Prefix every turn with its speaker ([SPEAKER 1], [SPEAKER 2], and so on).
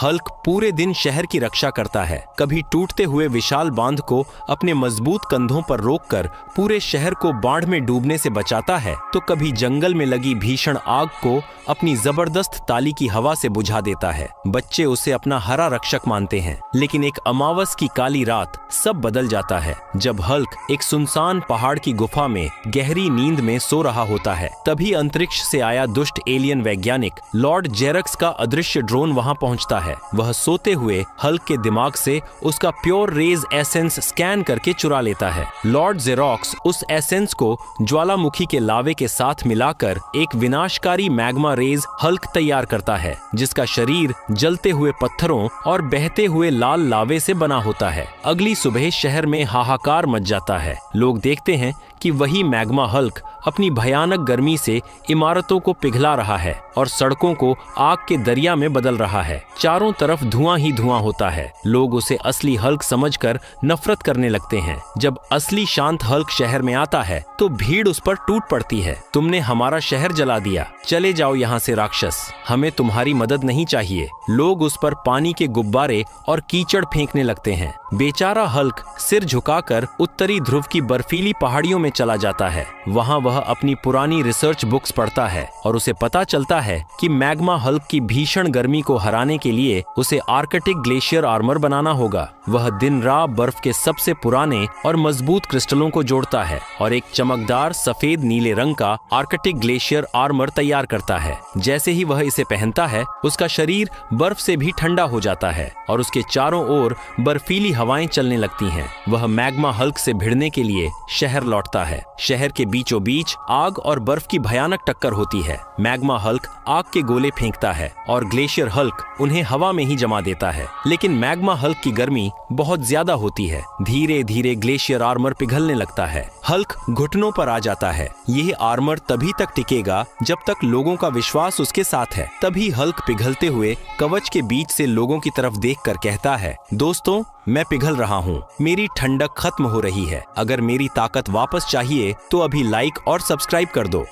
[SPEAKER 1] Hulk पूरे दिन शहर की रक्षा करता है, कभी टूटते हुए विशाल बांध को अपने मजबूत कंधों पर रोककर पूरे शहर को बाढ़ में डूबने से बचाता है, तो कभी जंगल में लगी भीषण आग को अपनी जबरदस्त ताली की हवा से बुझा देता है। बच्चे उसे अपना हरा रक्षक मानते हैं, लेकिन एक अमावस की काली रात सब बदल जाता है। जब हल्क एक सुनसान पहाड़ की गुफा में गहरी नींद में सो रहा होता है, तभी अंतरिक्ष से आया दुष्ट एलियन वैज्ञानिक लॉर्ड जेरक्स का अदृश्य ड्रोन वहां पहुंचता है। वह सोते हुए हल्क के दिमाग से उसका प्योर रेज एसेंस स्कैन करके चुरा लेता है। लॉर्ड जेरॉक्स उस एसेंस को ज्वालामुखी के लावे के साथ मिलाकर एक विनाशकारी मैग्मा रेज हल्क तैयार करता है, जिसका शरीर जलते हुए पत्थरों और बहते हुए लाल लावे से बना होता है। अगली सुबह शहर में हाहाकार मच जाता है। लोग देखते हैं कि वही मैग्मा हल्क अपनी भयानक गर्मी से इमारतों को पिघला रहा है और सड़कों को आग के दरिया में बदल रहा है। चारों तरफ धुआं ही धुआं होता है। लोग उसे असली हल्क समझकर नफरत करने लगते हैं। जब असली शांत हल्क शहर में आता है तो भीड़ उस पर टूट पड़ती है। तुमने हमारा शहर जला दिया, चले जाओ यहाँ से राक्षस, हमें तुम्हारी मदद नहीं चाहिए। लोग उस पर पानी के गुब्बारे और कीचड़ फेंकने लगते हैं। बेचारा हल्क सिर झुकाकर उत्तरी ध्रुव की बर्फीली पहाड़ियों में चला जाता है। वहाँ वह अपनी पुरानी रिसर्च बुक्स पढ़ता है और उसे पता चलता है कि मैग्मा हल्क की भीषण गर्मी को हराने के लिए उसे आर्कटिक ग्लेशियर आर्मर बनाना होगा। वह दिन रात बर्फ के सबसे पुराने और मजबूत क्रिस्टलों को जोड़ता है और एक चमकदार सफेद नीले रंग का आर्कटिक ग्लेशियर आर्मर तैयार करता है। जैसे ही वह इसे पहनता है, उसका शरीर बर्फ से भी ठंडा हो जाता है और उसके चारों ओर बर्फीली हवाएं चलने लगती हैं। वह मैग्मा हल्क से भिड़ने के लिए शहर लौटता है। शहर के बीचों बीच आग और बर्फ की भयानक टक्कर होती है। मैग्मा हल्क आग के गोले फेंकता है और ग्लेशियर हल्क उन्हें हवा में ही जमा देता है। लेकिन मैग्मा हल्क की गर्मी बहुत ज्यादा होती है। धीरे धीरे ग्लेशियर आर्मर पिघलने लगता है। हल्क घुटनों पर आ जाता है। यह आर्मर तभी तक टिकेगा जब तक लोगों का विश्वास उसके साथ है। तभी हल्क पिघलते हुए कवच के बीच से लोगों की तरफ देखकर कहता है, दोस्तों, मैं पिघल रहा हूँ, मेरी ठंडक खत्म हो रही है। अगर मेरी ताकत वापस चाहिए तो अभी लाइक और सब्सक्राइब कर दो।